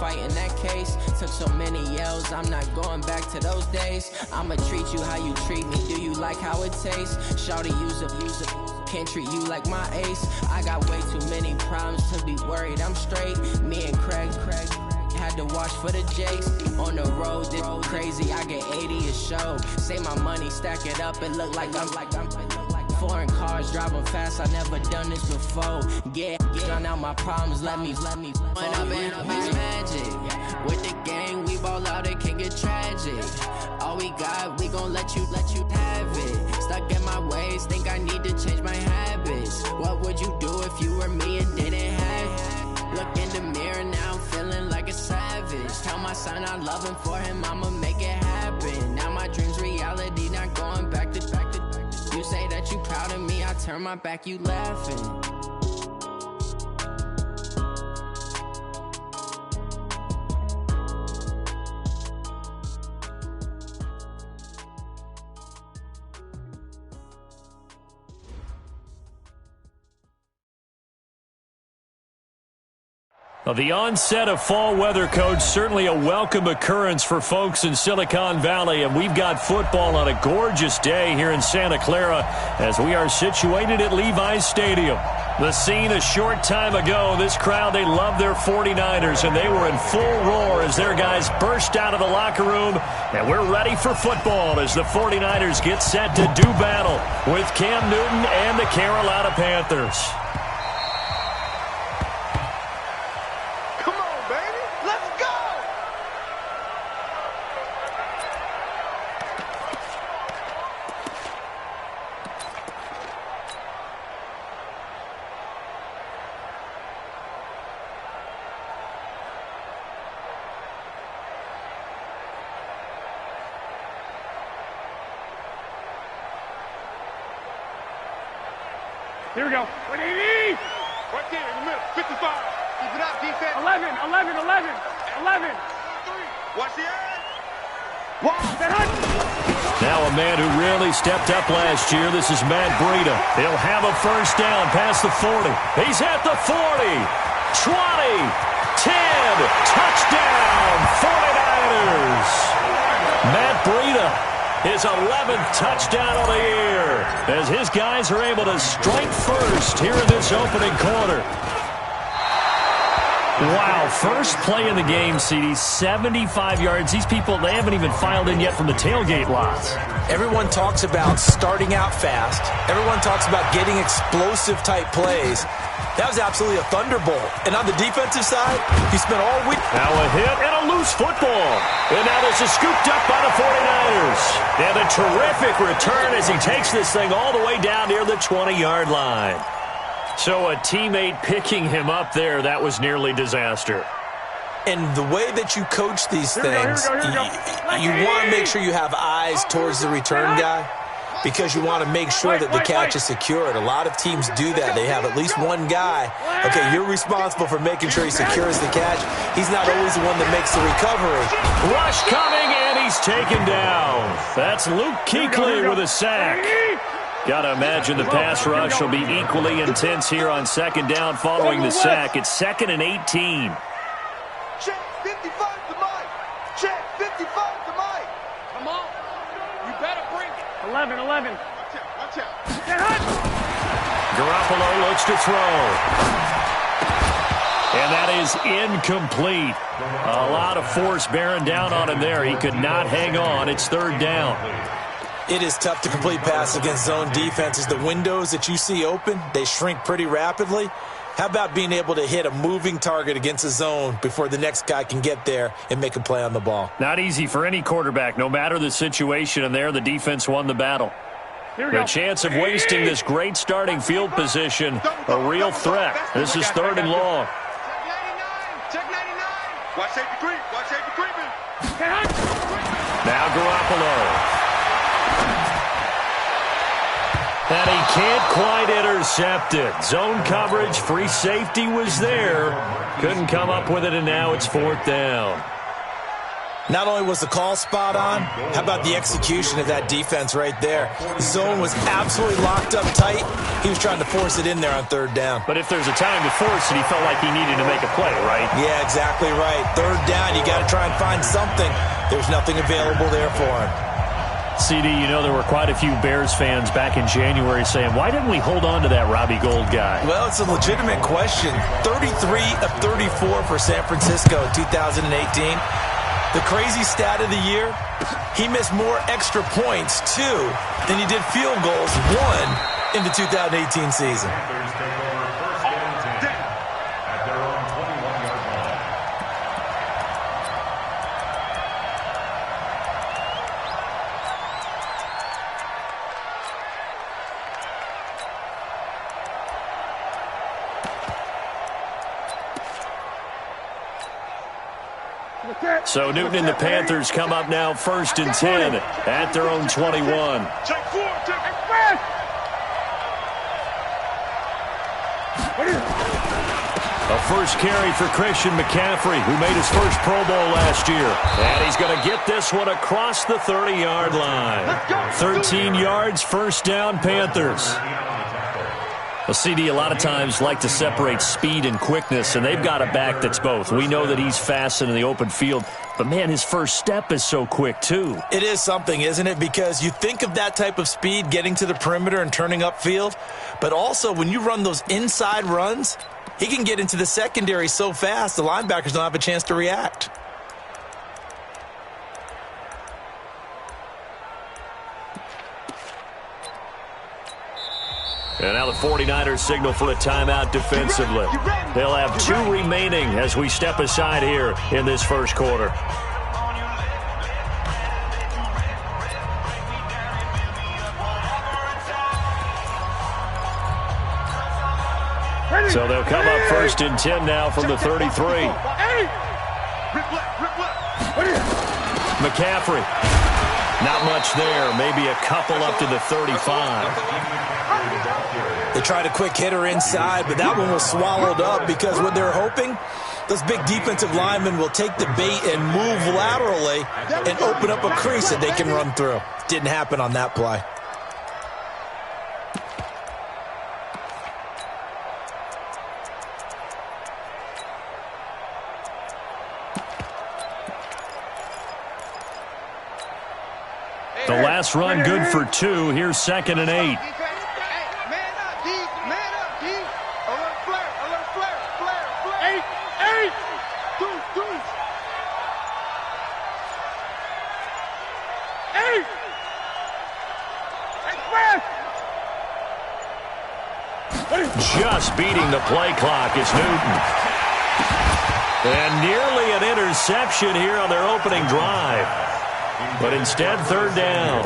fight in that case. Took so many yells, I'm not going back to those days. I'ma treat you how you treat me, do you like how it tastes? Shawty, use a can't treat you like my ace. I got way too many problems to be worried, I'm straight. Me and Craig had to watch for the Jakes. On the road, this crazy, I get 80 a show. Say my money, stack it up, it look like I'm foreign cars, driving fast, I never done this before. Get out my problems, let me When up is magic. With the gang, we ball out, it can get tragic. All we got, we gon' let you have it. Stuck in my ways, think I need to change my habits. What would you do if you were me and didn't have it? Look in the mirror now, I'm feeling like a savage. Tell my son I love him, for him I'ma make it happen. Now my dream's reality, not going back to. You say that you proud of me, I turn my back, you laughing. Well, the onset of fall weather, Coach, certainly a welcome occurrence for folks in Silicon Valley. And we've got football on a gorgeous day here in Santa Clara as we are situated at Levi's Stadium. The scene a short time ago, this crowd, they love their 49ers, and they were in full roar as their guys burst out of the locker room. And we're ready for football as the 49ers get set to do battle with Cam Newton and the Carolina Panthers. Here we go. 180! Right there in the middle. 55. Keep it up, defense. 11. 11. 3. Watch the edge. Now a man who really stepped up last year. This is Matt Breida. He'll have a first down past the 40. He's at the 40. 20. 10. Touchdown, 49ers. Matt Breida, his 11th touchdown of the year, as his guys are able to strike first here in this opening quarter. Wow, first play in the game, CD, 75 yards. These people, they haven't even filed in yet from the tailgate lots. Everyone talks about starting out fast. Everyone talks about getting explosive-type plays. That was absolutely a thunderbolt. And on the defensive side, he spent all week. Now a hit and a loose football. And now this is scooped up by the 49ers. And a terrific return as he takes this thing all the way down near the 20-yard line. So a teammate picking him up there, that was nearly disaster. And the way that you coach these things, you want to make sure you have eyes towards the return guy, because you want to make sure that the catch is secured. A lot of teams do that. They have at least one guy. Okay, you're responsible for making sure he secures the catch. He's not always the one that makes the recovery. Rush coming, and he's taken down. That's Luke Kuechly with a sack. Got to imagine the pass rush will be equally intense here on second down following the sack. It's 2nd and 18. Check 55 to Mike. Check 55 to Mike. Come on. You better bring it. 11. Watch out. Garoppolo looks to throw. And that is incomplete. A lot of force bearing down on him there. He could not hang on. It's 3rd down. It is tough to complete passes against zone defenses. The windows that you see open, they shrink pretty rapidly. How about being able to hit a moving target against a zone before the next guy can get there and make a play on the ball? Not easy for any quarterback, no matter the situation, and there the defense won the battle. The chance of wasting this great starting field position, a real threat. This is 3rd and long. Check 99. Watch safety creeping. Now Garoppolo. And he can't quite intercept it. Zone coverage, free safety was there. Couldn't come up with it, and now it's 4th down. Not only was the call spot on, how about the execution of that defense right there? Zone was absolutely locked up tight. He was trying to force it in there on third down. But if there's a time to force it, he felt like he needed to make a play, right? Yeah, exactly right. Third down, you got to try and find something. There's nothing available there for him. CD, you know there were quite a few Bears fans back in January saying, why didn't we hold on to that Robbie Gould guy? Well, it's a legitimate question. 33 of 34 for San Francisco in 2018. The crazy stat of the year, he missed more extra points, 2, than he did field goals, 1, in the 2018 season. So Newton and the Panthers come up now 1st and 10 at their own 21. A first carry for Christian McCaffrey, who made his first Pro Bowl last year. And he's going to get this one across the 30-yard line. 13 yards, first down, Panthers. Well, CD, a lot of times like to separate speed and quickness, and they've got a back that's both. We know that he's fast in the open field, but, man, his first step is so quick, too. It is something, isn't it? Because you think of that type of speed getting to the perimeter and turning upfield, but also when you run those inside runs, he can get into the secondary so fast the linebackers don't have a chance to react. And now the 49ers signal for a timeout defensively. They'll have 2 remaining as we step aside here in this first quarter. So they'll come up 1st and 10 now from the 33. McCaffrey. Not much there. Maybe a couple up to the 35. They tried a quick hitter inside, but that one was swallowed up because what they're hoping, those big defensive linemen will take the bait and move laterally and open up a crease that they can run through. Didn't happen on that play. The last run good for 2. Here's 2nd and 8. Just beating the play clock is Newton. And nearly an interception here on their opening drive. But instead, 3rd down.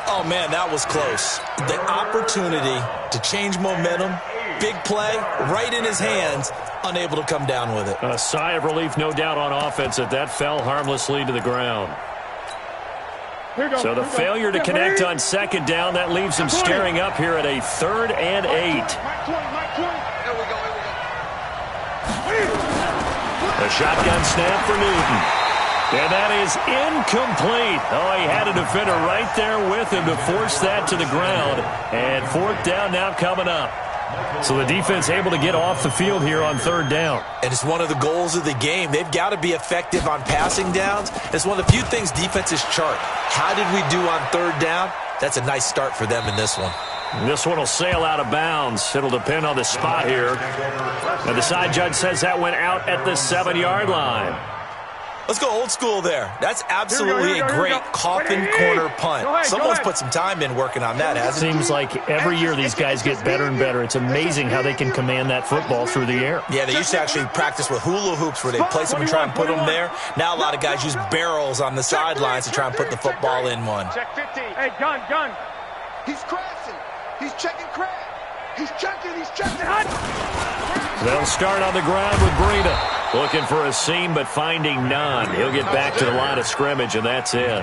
Oh, man, that was close. The opportunity to change momentum, big play, right in his hands, unable to come down with it. A sigh of relief, no doubt, on offense that fell harmlessly to the ground. So the failure to connect on 2nd down, that leaves him staring up here at a 3rd and 8. A shotgun snap for Newton. And that is incomplete. Oh, he had a defender right there with him to force that to the ground. And 4th down now coming up. So the defense able to get off the field here on 3rd down. And it's one of the goals of the game. They've got to be effective on passing downs. It's one of the few things defenses chart. How did we do on 3rd down? That's a nice start for them in this one. This one will sail out of bounds. It'll depend on the spot here. And the side judge says that went out at the 7-yard line. Let's go old school there. That's absolutely a great coffin corner punt. Someone's put some time in working on that, hasn't it? Seems like every year these guys get better and better. It's amazing how they can command that football through the air. Yeah, they used to actually practice with hula hoops where they place them and try and put them there. Now a lot of guys use barrels on the sidelines to try and put the football in one. Check 50. Hey, gun. He's crashing. He's checking crash. He's checking. They'll start on the ground with Breida. Looking for a seam, but finding none. He'll get back to the line of scrimmage, and that's it.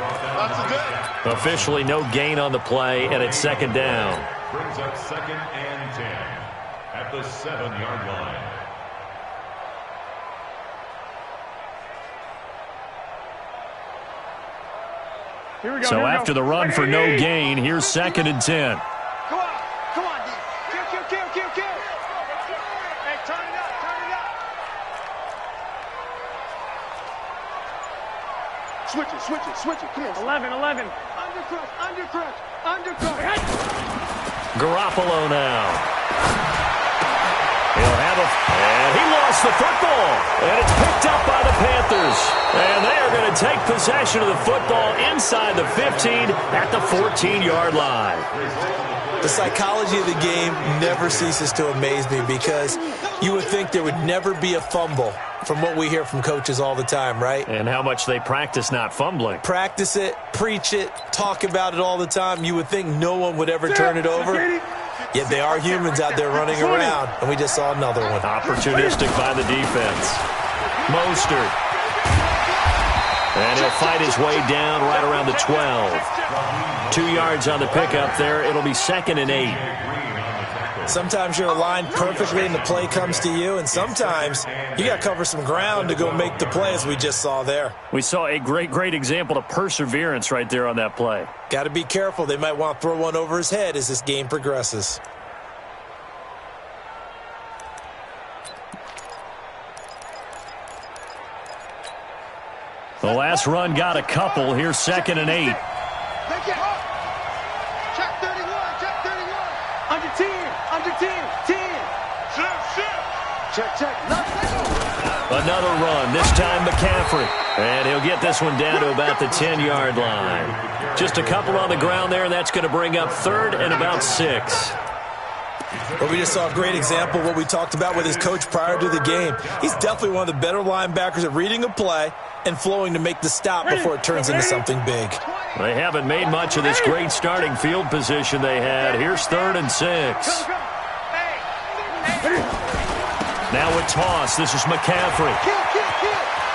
Officially no gain on the play, and it's 2nd down. Brings up 2nd and 10 at the 7-yard line. So after the run for no gain, here's 2nd and 10. Come on, D. Kill. Hey, turn it up. Switch it. Come on. 11. Undercrush. Garoppolo now. He'll have and he lost the football. And it's picked up by the Panthers. And they are going to take possession of the football inside the 15 at the 14-yard line. The psychology of the game never ceases to amaze me because you would think there would never be a fumble from what we hear from coaches all the time, right? And how much they practice not fumbling. Practice it, preach it, talk about it all the time. You would think no one would ever turn it over. Yet they are humans out there running around, and we just saw another one. Opportunistic by the defense. Mostert. And he'll fight his way down right around the 12. 2 yards on the pickup there. It'll be 2nd and 8. Sometimes you're aligned perfectly and the play comes to you, and sometimes you got to cover some ground to go make the play, as we just saw there. We saw a great example of perseverance right there on that play. Got to be careful. They might want to throw one over his head as this game progresses. The last run got a couple. Here's 2nd and 8. Check 31. Under 10. Check. Another run, this time McCaffrey. And he'll get this one down to about the 10-yard line. Just a couple on the ground there, and that's going to bring up 3rd and about 6. Well, we just saw a great example of what we talked about with his coach prior to the game. He's definitely one of the better linebackers at reading a play and flowing to make the stop before it turns into something big. They haven't made much of this great starting field position they had. Here's 3rd and 6. Now a toss. This is McCaffrey.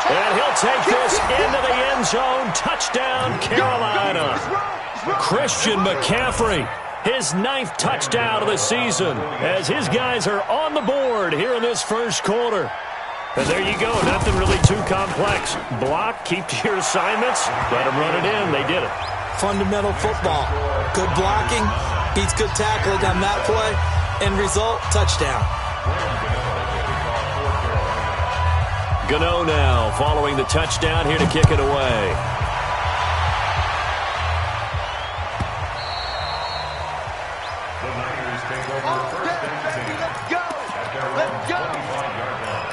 And he'll take this into the end zone. Touchdown, Carolina. Christian McCaffrey, his 9th touchdown of the season, as his guys are on the board here in this first quarter. And there you go. Nothing really too complex. Block, keep to your assignments, let them run it in. They did it. Fundamental football. Good blocking beats good tackling on that play. End result, touchdown. Gano now following the touchdown here to kick it away. The Niners take over 1st and 10 at their own 25-yard line.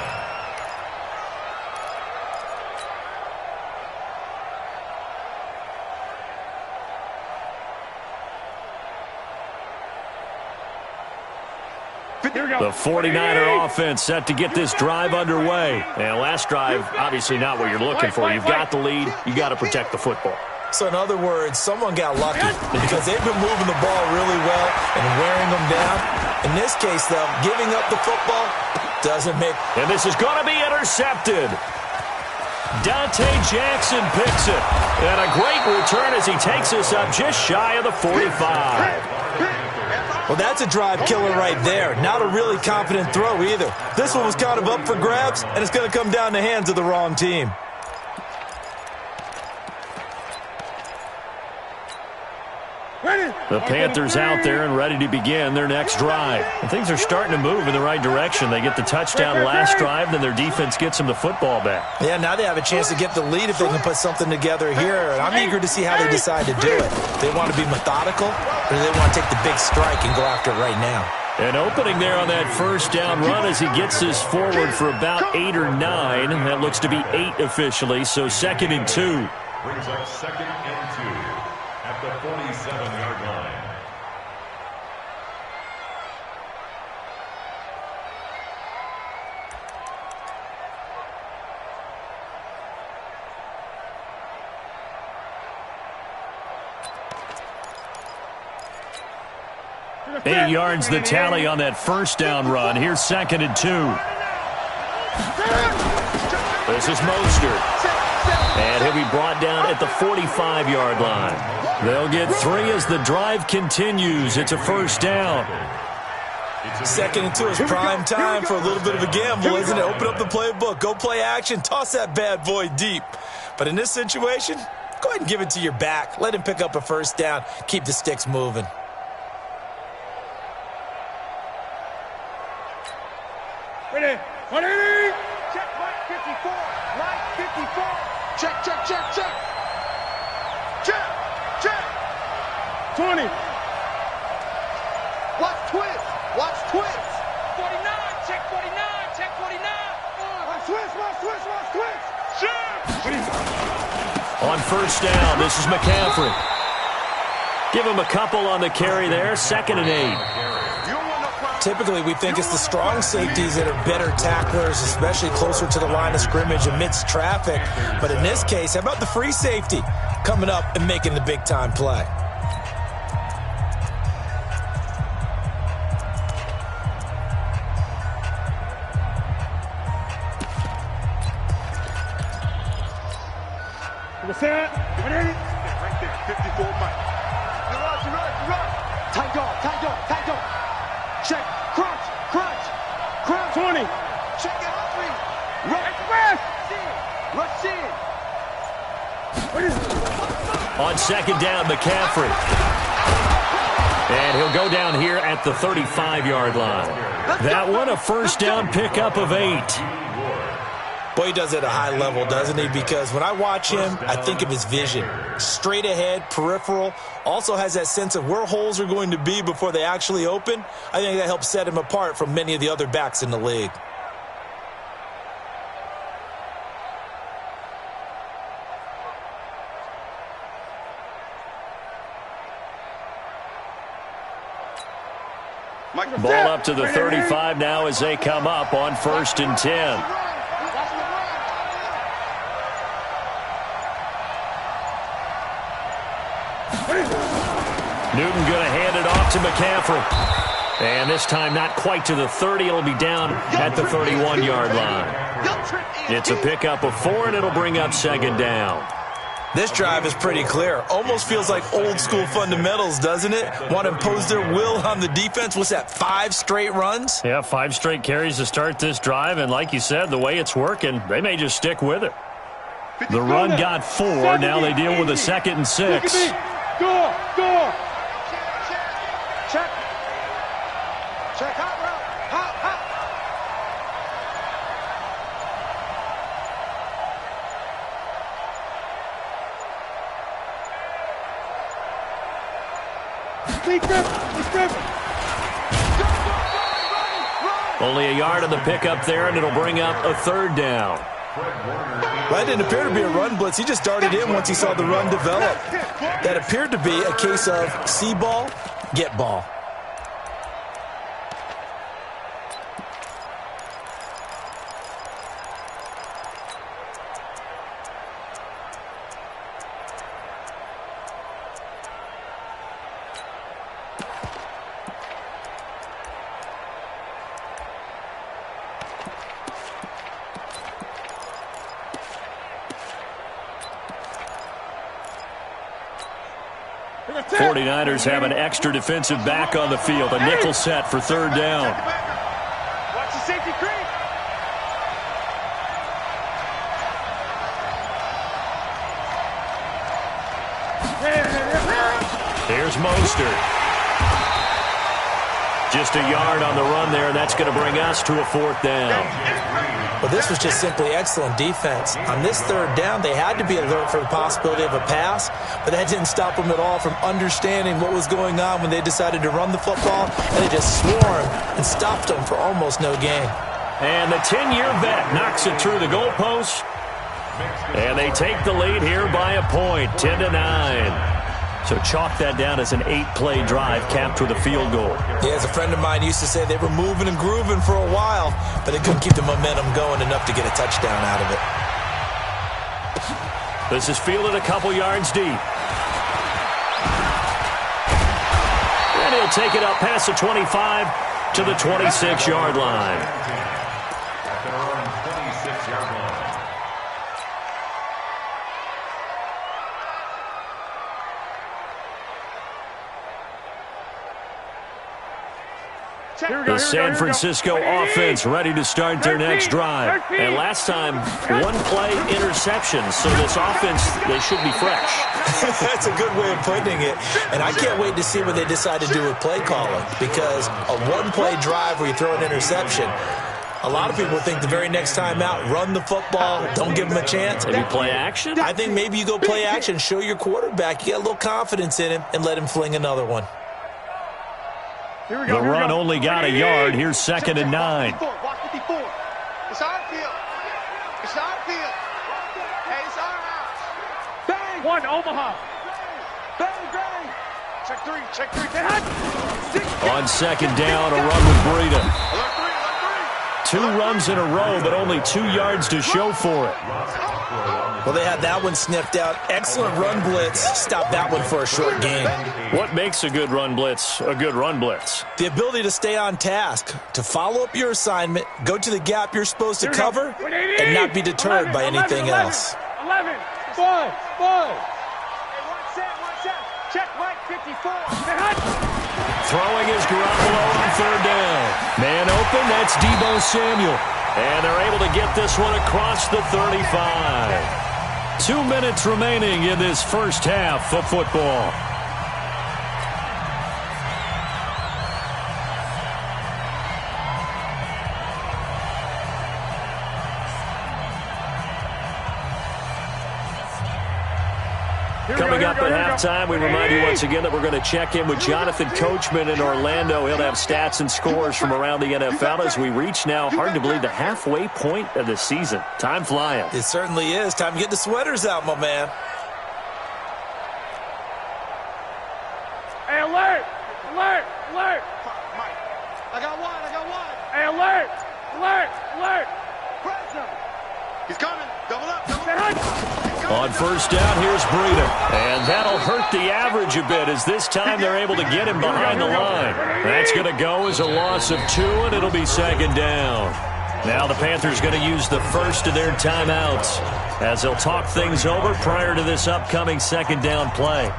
The 49er offense set to get this drive underway. And last drive, obviously not what you're looking for. You've got the lead. You got to protect the football. So in other words, someone got lucky because they've been moving the ball really well and wearing them down. In this case, though, giving up the football doesn't make... And this is going to be intercepted. Dante Jackson picks it. And a great return as he takes us up just shy of the 45. Well, that's a drive killer right there. Not a really confident throw either. This one was kind of up for grabs, and it's going to come down the hands of the wrong team. The Panthers out there and ready to begin their next drive. And things are starting to move in the right direction. They get the touchdown last drive, then their defense gets them the football back. Yeah, now they have a chance to get the lead if they can put something together here. And I'm eager to see how they decide to do it. They want to be methodical, or do they want to take the big strike and go after it right now? An opening there on that first down run as he gets this forward for about 8 or 9. That looks to be 8 officially, so 2nd and 2. Brings up 2nd and 2 at the 47-yard line. Eight yards the tally on that first down run. Here's 2nd and 2. This is Mostert. And he'll be brought down at the 45-yard line. They'll get 3 as the drive continues. It's a first down. 2nd and 2 is prime time for a little bit of a gamble, isn't it? Open up the playbook. Go play action. Toss that bad boy deep. But in this situation, Go ahead and give it to your back. Let him pick up a first down. Keep the sticks moving. Ready. 180. Check, Mike 54. Mike 54. Check, check, check, check. Check, check. 20. Watch twist. Watch twist. 49. Check 49. Check 49. Watch twist. Watch twist. Watch twist. Check. On first down, this is McCaffrey. Give him a couple on the carry there. 2nd and 8. Typically, we think it's the strong safeties that are better tacklers, especially closer to the line of scrimmage amidst traffic. But in this case, how about the free safety coming up and making the big-time play? Right there, 54 Mike. You're right. Tight dog. Check, crunch. 20. Check it out, 3. Rush in. On 2nd down, McCaffrey. And he'll go down here at the 35-yard line. That one, a first down pickup of 8. Boy, he does it at a high level, doesn't he? Because when I watch him, I think of his vision. Straight ahead, peripheral. Also has that sense of where holes are going to be before they actually open. I think that helps set him apart from many of the other backs in the league. Ball up to the 35 now as they come up on 1st and 10. Newton going to hand it off to McCaffrey. And this time not quite to the 30. It'll be down at the 31-yard line. It's a pickup of 4, and it'll bring up 2nd down. This drive is pretty clear. Almost feels like old-school fundamentals, doesn't it? Want to impose their will on the defense. What's that, 5 straight runs? Yeah, 5 straight carries to start this drive. And like you said, the way it's working, they may just stick with it. The run got 4. Now they deal with a 2nd and 6. Door. Check, hot route. Hot. Only a yard on the pickup there, and it'll bring up a 3rd down. That didn't appear to be a run blitz. He just darted in once he saw the run develop. That appeared to be a case of see ball, get ball. The 49ers have an extra defensive back on the field. A nickel set for 3rd down. Watch the safety creep. Here's Mostert. Just a yard on the run there, and that's going to bring us to a 4th down. Well, this was just simply excellent defense. On this 3rd down, they had to be alert for the possibility of a pass, but that didn't stop them at all from understanding what was going on when they decided to run the football, and they just swarmed and stopped them for almost no gain. And the 10-year vet knocks it through the goalpost, and they take the lead here by a point, 10-9. So chalk that down as an 8-play drive capped with a field goal. Yeah, as a friend of mine used to say, they were moving and grooving for a while, but they couldn't keep the momentum going enough to get a touchdown out of it. This is fielded a couple yards deep. And he'll take it up past the 25 to the 26-yard line. At their own 26-yard line. The San Francisco offense ready to start their next drive. And last time, one-play interception. So this offense, they should be fresh. That's a good way of putting it. And I can't wait to see what they decide to do with play calling. Because a one-play drive where you throw an interception, a lot of people think the very next time out, run the football, don't give them a chance. Maybe play action? I think maybe you go play action, show your quarterback you got a little confidence in him, and let him fling another one. The run only got a yard. Here's 2nd and 9. Watch 54. It's our field. It's our field. Hey, it's our house. Bang. 1, Omaha. Bang, bang. Check 3. Check 3. On 2nd down, a run with Breida. 2 runs in a row, but only 2 yards to show for it. Well, they had that one sniffed out. Excellent run blitz. Stop that one for a short gain. What makes a good run blitz a good run blitz? The ability to stay on task, to follow up your assignment, go to the gap you're supposed to cover, and not be deterred by anything else. 11. 5. One set. Check Mike 54. Throwing is Garoppolo on 3rd down. Man open, that's Deebo Samuel. And they're able to get this one across the 35. 2 minutes remaining in this first half of football. Coming up at halftime, we remind you once again that we're going to check in with Jonathan Coachman in Orlando. He'll have stats and scores from around the NFL as we reach now, hard to believe, the halfway point of the season. Time flying. It certainly is. Time to get the sweaters out, my man. Hey, alert! Alert! Mike, I got one. Hey, alert! Press him. He's coming. Double up. On 1st down, here's Breida. And that'll hurt the average a bit as this time they're able to get him behind the line. That's going to go as a loss of 2, and it'll be 2nd down. Now the Panthers going to use the first of their timeouts as they'll talk things over prior to this upcoming 2nd down play.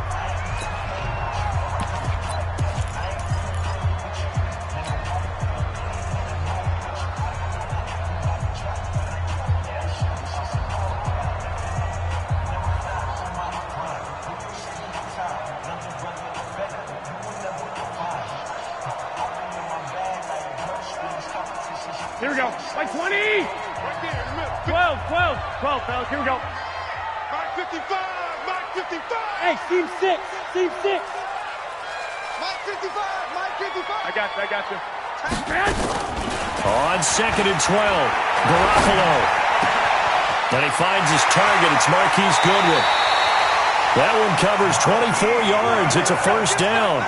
Here we go. Like 20. Right there in the middle. 12, fellas. Here we go. Mark 55. Hey, Steve 6. Mike 55. I got you. On 2nd and 12, Garoppolo. And he finds his target. It's Marquise Goodwin. That one covers 24 yards. It's a 1st down.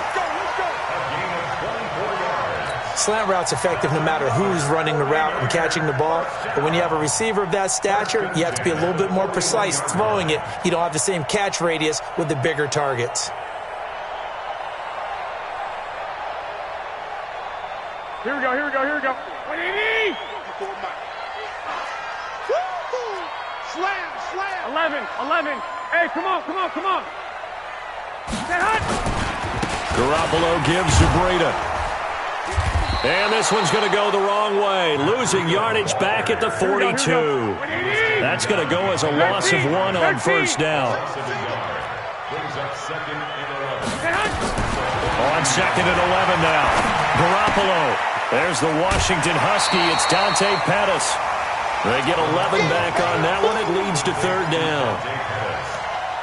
Slant route's effective no matter who's running the route and catching the ball. But when you have a receiver of that stature, you have to be a little bit more precise throwing it. You don't have the same catch radius with the bigger targets. Here we go. 180. Slam. 11. Hey, come on. Stay hot. Garoppolo gives to Breida. And this one's going to go the wrong way. Losing yardage back at the 42. That's going to go as a loss of 1 on 1st down. On 2nd and 11 now. Garoppolo. There's the Washington Husky. It's Dante Pettis. They get 11 back on that one. It leads to 3rd down.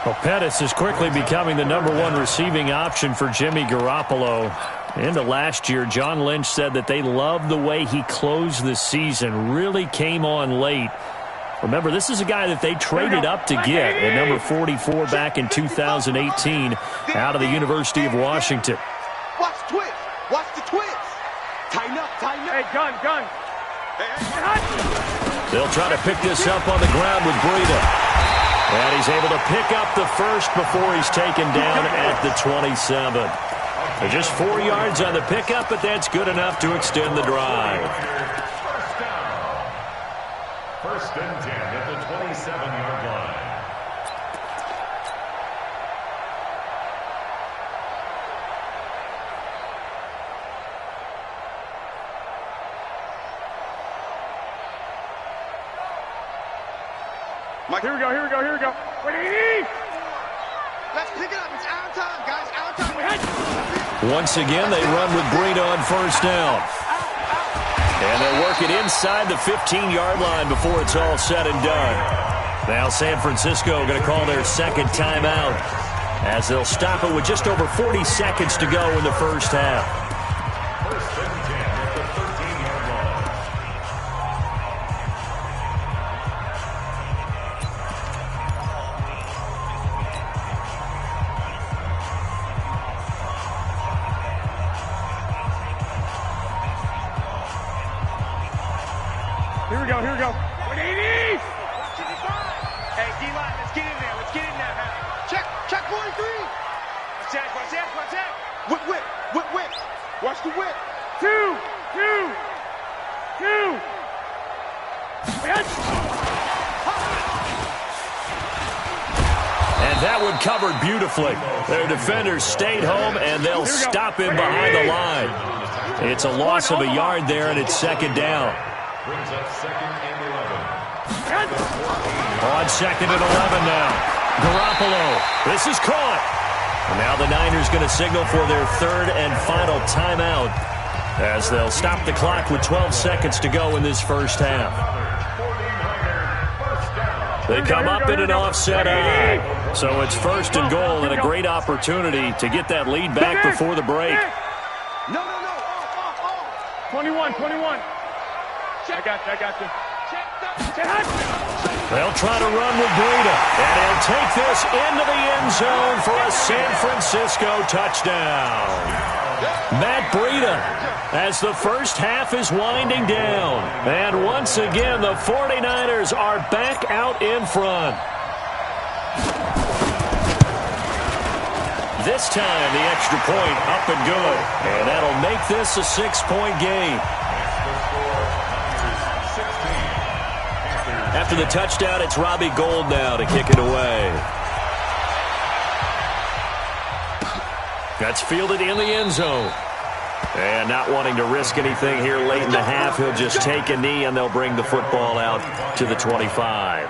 Well, Pettis is quickly becoming the #1 receiving option for Jimmy Garoppolo. Into last year, John Lynch said that they loved the way he closed the season, really came on late. Remember, this is a guy that they traded up to get at number 44 back in 2018 out of the University of Washington. Watch the twist. Tighten up. Hey, gun. They'll try to pick this up on the ground with Breida. And he's able to pick up the first before he's taken down at the 27. So just 4 yards on the pickup, but that's good enough to extend the drive. First and 10 at the 27-yard line. Mike. Here we go. Ready? Let's pick it up. It's our time, guys. Our time. Once again, they run with Breida on first down. And they'll work it inside the 15-yard line before it's all said and done. Now San Francisco going to call their second timeout as they'll stop it with just over 40 seconds to go in the first half. First and 10 at the 13-yard line. Here we go. 180! Hey, D-line, let's get in there. Check 43! Watch that. Whip. Watch the whip. Two. And that one covered beautifully. Their defenders stayed home, and they'll stop him behind the line. It's a loss of a yard there, and it's second down. Brings up second and 11. On second and 11 now. Garoppolo. This is caught. And now the Niners going to signal for their third and final timeout as they'll stop the clock with 12 seconds to go in this first half. They come up in an offset eye. So it's first and goal and a great opportunity to get that lead back before the break. No. 21. I got you. They'll try to run with Breida, and he'll take this into the end zone for a San Francisco touchdown. Matt Breida, as the first half is winding down. And once again, the 49ers are back out in front. This time, the extra point up and good. And that'll make this a 6-point game. After the touchdown, it's Robbie Gould now to kick it away. That's fielded in the end zone. And not wanting to risk anything here late in the half, he'll just take a knee and they'll bring the football out to the 25.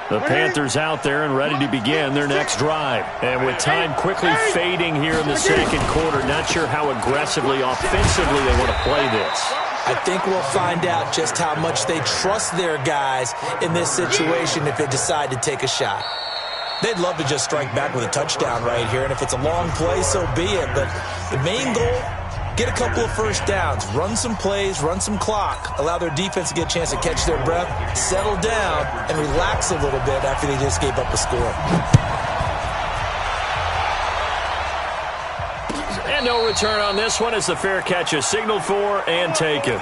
The Panthers out there and ready to begin their next drive. And with time quickly fading here in the second quarter, not sure how aggressively, offensively they want to play this. I think we'll find out just how much they trust their guys in this situation if they decide to take a shot. They'd love to just strike back with a touchdown right here, and if it's a long play, so be it. But the main goal, get a couple of first downs, run some plays, run some clock, allow their defense to get a chance to catch their breath, settle down, and relax a little bit after they just gave up a score. And no return on this one as the fair catch is signaled for and taken.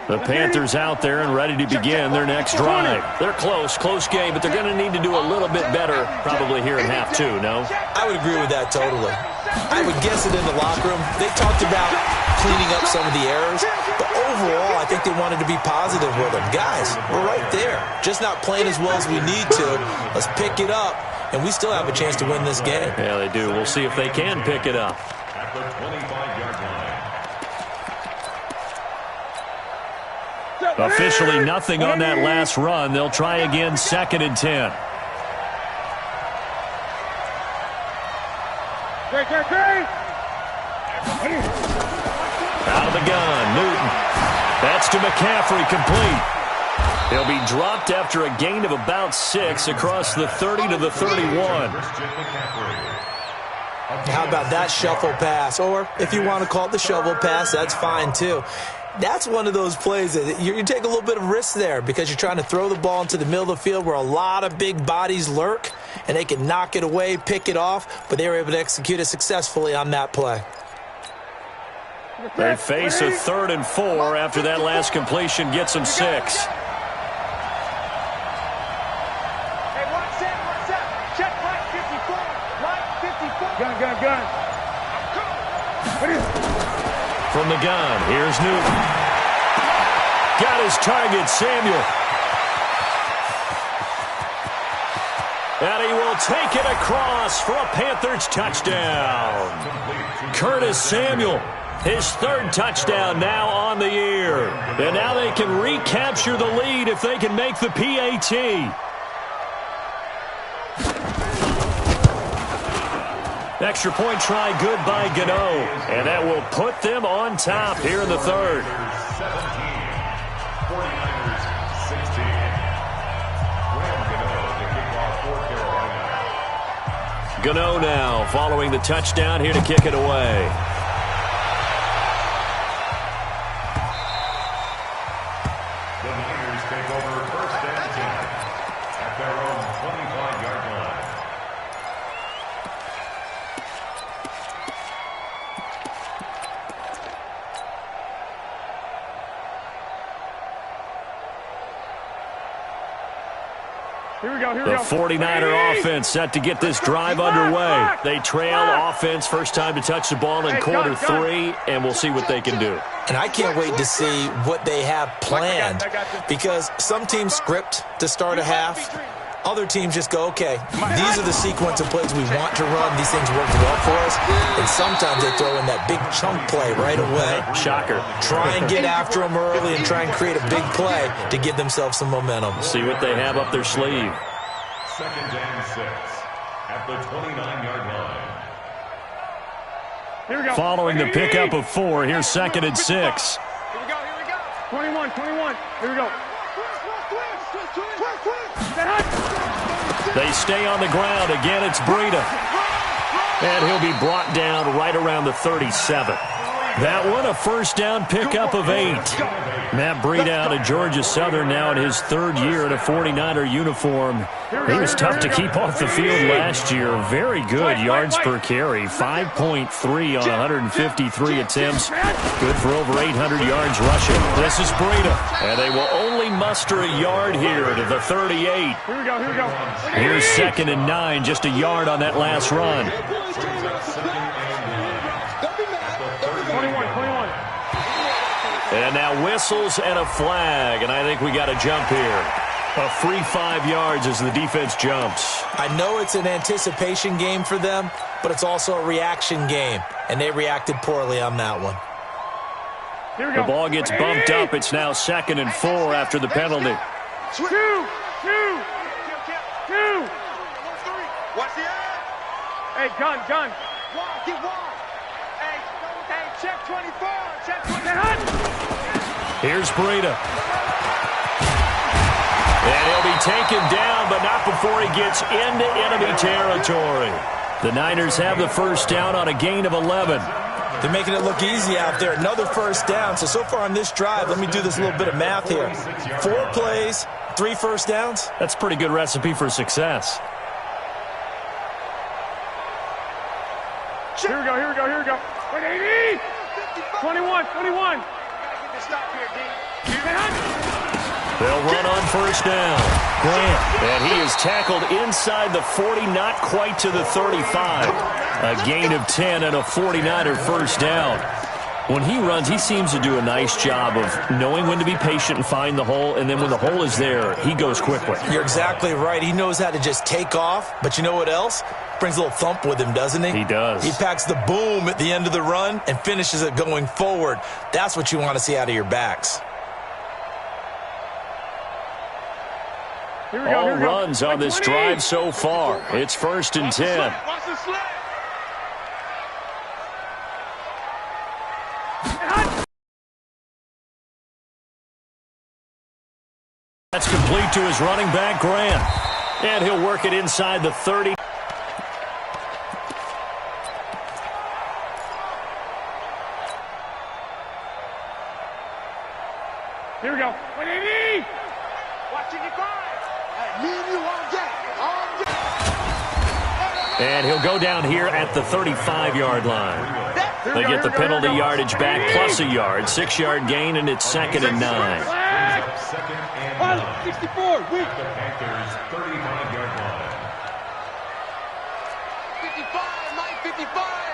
The Panthers out there and ready to begin their next drive. They're close game, but they're going to need to do a little bit better probably here in half two, no? I would agree with that totally. I would guess it in the locker room. They talked about cleaning up some of the errors, but overall I think they wanted to be positive with them. Guys, we're right there. Just not playing as well as we need to. Let's pick it up, and we still have a chance to win this game. Yeah, they do. We'll see if they can pick it up. At the 25-yard line. Officially nothing on that last run. They'll try again, second and 10. Out of the gun, Newton. That's to McCaffrey, complete. He'll be dropped after a gain of about 6 across the 30 to the 31. How about that shuffle pass? Or if you want to call it the shovel pass, that's fine too. That's one of those plays that you take a little bit of risk there because you're trying to throw the ball into the middle of the field where a lot of big bodies lurk, and they can knock it away, pick it off, but they were able to execute it successfully on that play. They face a 3rd and 4 after that last completion gets them 6. From the gun, here's Newton. Got his target, Samuel. And he will take it across for a Panthers touchdown. Curtis Samuel, his third touchdown now on the year. And now they can recapture the lead if they can make the PAT. Extra point try good by Gano. And that will put them on top here in the third. 49ers 16. Gano now following the touchdown here to kick it away. The Niners take over first and 10 at their own 25-yard line. The 49er offense set to get this drive underway. They trail offense first time to touch the ball in quarter three, and we'll see what they can do. And I can't wait to see what they have planned, because some teams script to start a half. Other teams just go, okay, these are the sequence of plays we want to run. These things work well for us. And sometimes they throw in that big chunk play right away. Shocker. Try and get after them early and try and create a big play to give themselves some momentum. See what they have up their sleeve. Second and 6 at the 29-yard line. Here we go. Following the pickup of 4, here's second and 6. Here we go. 21. Here we go. They stay on the ground. Again, it's Breida. And he'll be brought down right around the 37. That one, a first down pickup of 8. Matt Breida out of Georgia Southern, now in his third year in a 49er uniform. He was tough to keep off the field last year. Very good yards per carry, 5.3 on 153 attempts. Good for over 800 yards rushing. This is Breida, and they will only muster a yard here to the 38. Here we go. Here's second and 9, just a yard on that last run. 21. And now whistles and a flag, and I think we got a jump here. A free 5 yards as the defense jumps. I know it's an anticipation game for them, but it's also a reaction game, and they reacted poorly on that one. Here we go. The ball gets bumped up. It's now second and 4 after the penalty. Two. Watch the eye. Hey, gun. Get wide. Hey, check 24. Check 24. Here's Breida. And he'll be taken down, but not before he gets into enemy territory. The Niners have the first down on a gain of 11. They're making it look easy out there. Another first down. So far on this drive, let me do this little bit of math here. 4 plays, 3 first downs. That's a pretty good recipe for success. Here we go. 180. 21. They'll run on first down. Grant. And he is tackled inside the 40, not quite to the 35. A gain of 10 and a 49er first down. When he runs, he seems to do a nice job of knowing when to be patient and find the hole, and then when the hole is there, he goes quickly. You're exactly right. He knows how to just take off, but you know what else? Brings a little thump with him, doesn't he? He does. He packs the boom at the end of the run and finishes it going forward. That's what you want to see out of your backs. All runs on this drive so far. It's first and 10. Watch the slip. That's complete to his running back, Grant. And he'll work it inside the 30. Here we go. 180. Watching you grind. Me and you all day. And he'll go down here at the 35-yard line. They get the penalty yardage back plus a yard. 6-yard gain, and it's second and 9. Second and 9. 64. The Panthers' 35-yard line. 55, Mike.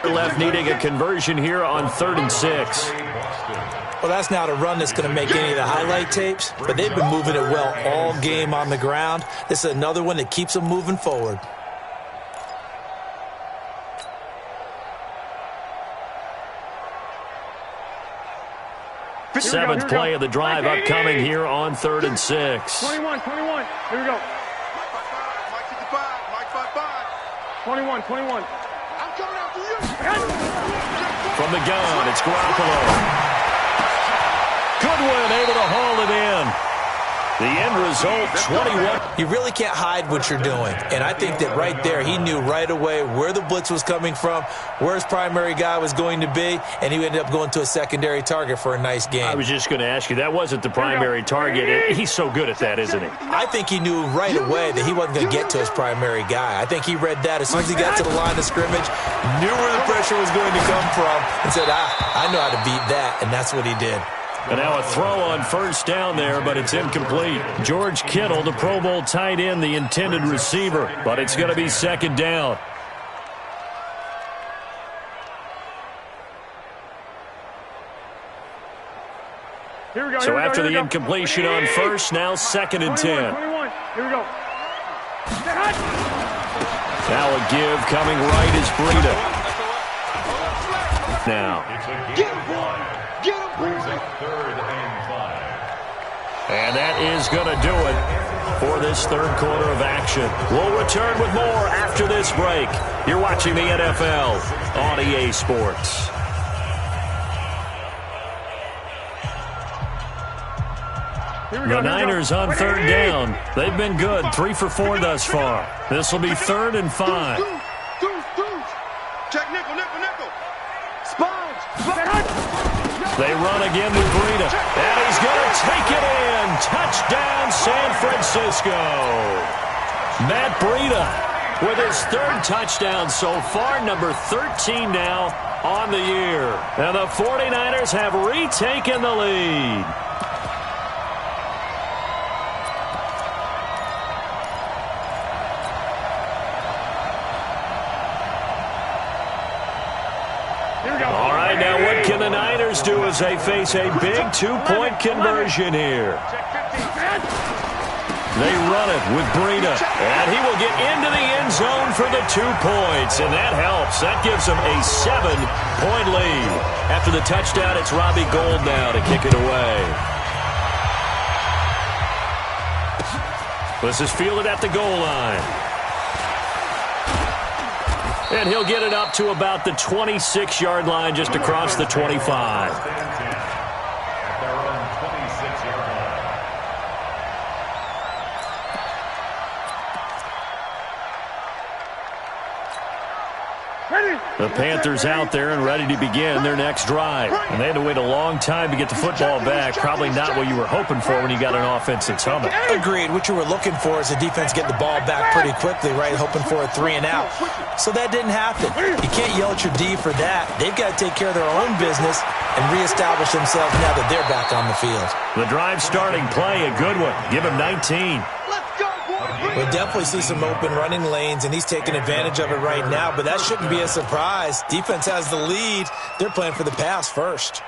Left needing a conversion here on 3rd and 6. Well, that's not a run that's going to make any of the highlight tapes, but they've been moving it well all game on the ground. This is another one that keeps them moving forward. Seventh play of the drive upcoming here on 3rd and 6. 21. Here we go. 21. I'm coming after you. From the gun, it's Garoppolo. Goodwin able to haul it in. The end result, 21. You really can't hide what you're doing. And I think that right there, he knew right away where the blitz was coming from, where his primary guy was going to be, and he ended up going to a secondary target for a nice game. I was just going to ask you, that wasn't the primary target. He's so good at that, isn't he? I think he knew right away that he wasn't going to get to his primary guy. I think he read that as soon as he got to the line of scrimmage, knew where the pressure was going to come from, and said, I know how to beat that, and that's what he did. And now a throw on 1st down there, but it's incomplete. George Kittle, the Pro Bowl tight end, the intended receiver, but it's going to be 2nd down. So after the incompletion on 1st, now 2nd and 10. 21. Here we go. Now a give coming right is Breida. Now. And that is going to do it for this 3rd quarter of action. We'll return with more after this break. You're watching the NFL on EA Sports. The Niners on 3rd down. They've been good, 3 for 4 thus far. This will be 3rd and 5. Check nickel. They run again with Breida, and he's going to take it in. Touchdown, San Francisco. Matt Breida with his 3rd touchdown so far, number 13 now on the year. And the 49ers have retaken the lead. All right, now what can the Niners do as they face a big 2-point conversion here? They run it with Breida, and he will get into the end zone for the 2 points, and that helps. That gives them a 7-point lead. After the touchdown, it's Robbie Gould now to kick it away. This is fielded at the goal line. And he'll get it up to about the 26-yard line, just across the 25. At their own 26-yard line. The Panthers out there and ready to begin their next drive. And they had to wait a long time to get the football back. Probably not what you were hoping for when you got an offense that's humming. Agreed. What you were looking for is the defense get the ball back pretty quickly, right? Hoping for a 3 and out. So that didn't happen. You can't yell at your D for that. They've got to take care of their own business and reestablish themselves now that they're back on the field. The drive starting play, a good one. Give him 19. We definitely see some open running lanes, and he's taking advantage of it right now, but that shouldn't be a surprise. Defense has the lead. They're playing for the pass first.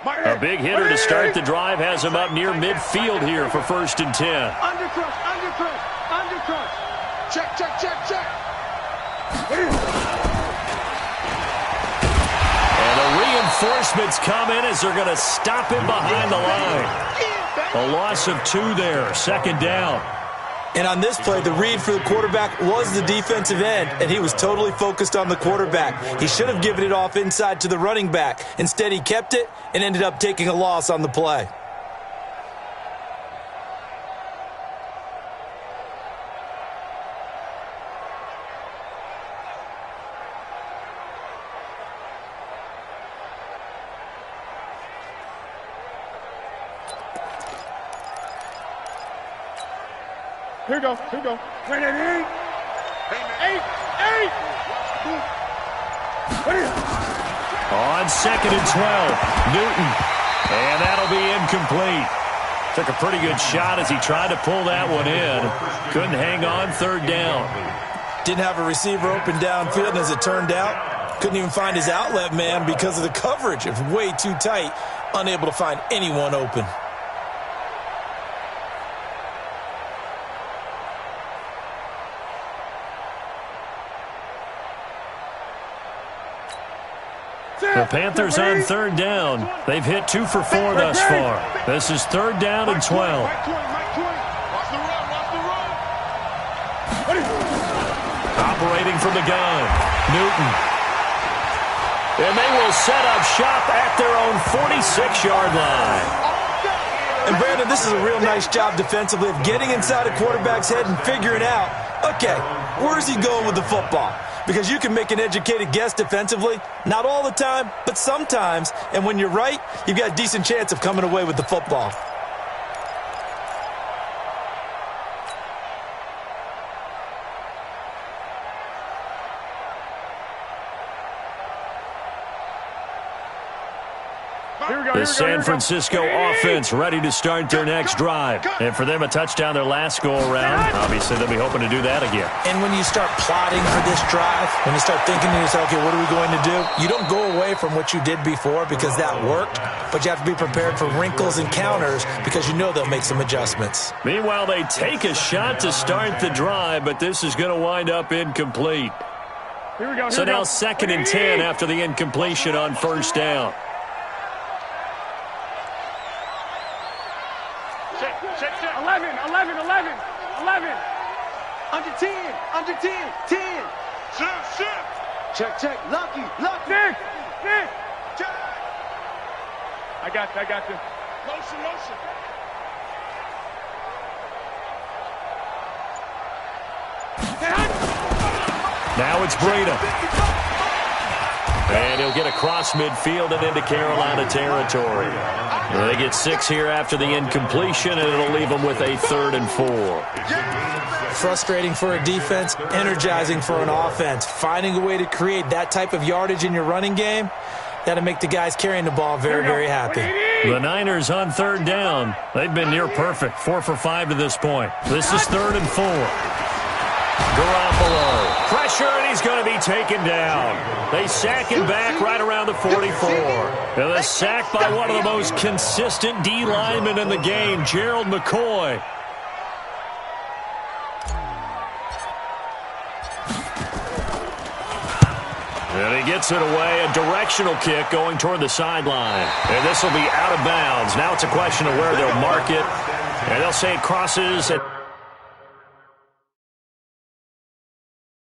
A big hitter to start the drive has him up near midfield here for 1st and 10. Undercrush. Check. And the reinforcements come in as they're going to stop him behind the line. A loss of 2 there, 2nd down. And on this play, the read for the quarterback was the defensive end, and he was totally focused on the quarterback. He should have given it off inside to the running back. Instead, he kept it and ended up taking a loss on the play. Here we go. Wait, 8. On 2nd and 12, Newton And that'll be incomplete. Took a pretty good shot as he tried to pull that one in. Couldn't hang on, third down. Didn't have a receiver open downfield, and as it turned out, couldn't even find his outlet man because of the coverage. It was way too tight, unable to find anyone open. The Panthers on third down. They've hit 2 for 4 thus far. This is third down and 12. Operating from the gun, Newton. And they will set up shop at their own 46-yard line. And Brandon, this is a real nice job defensively of getting inside a quarterback's head and figuring out, okay, where's he going with the football? Because you can make an educated guess defensively, not all the time, but sometimes. And when you're right, you've got a decent chance of coming away with the football. The San Francisco offense ready to start their next drive. And for them, a touchdown their last go-around. Obviously, they'll be hoping to do that again. And when you start plotting for this drive, when you start thinking to yourself, okay, what are we going to do? You don't go away from what you did before because that worked, but you have to be prepared for wrinkles and counters because you know they'll make some adjustments. Meanwhile, they take a shot to start the drive, but this is going to wind up incomplete. So now 2nd and 10 after the incompletion on first down. Under 10. 10. Check. Lucky. Nick. Check. I got you. Motion. Now it's Breida. And he'll get across midfield and into Carolina territory. They get 6 here after the incompletion, and it'll leave them with a 3rd and 4. Frustrating for a defense, energizing for an offense. Finding a way to create that type of yardage in your running game, that'll make the guys carrying the ball very, very happy. The Niners on third down. They've been near perfect, 4 for 5 to this point. This is 3rd and 4. Garoppolo. Pressure, and he's going to be taken down. They sack him back right around the 44. And a sack by one of the most consistent D linemen in the game, Gerald McCoy. And he gets it away, a directional kick going toward the sideline. And this will be out of bounds. Now it's a question of where they'll mark it. And they'll say it crosses at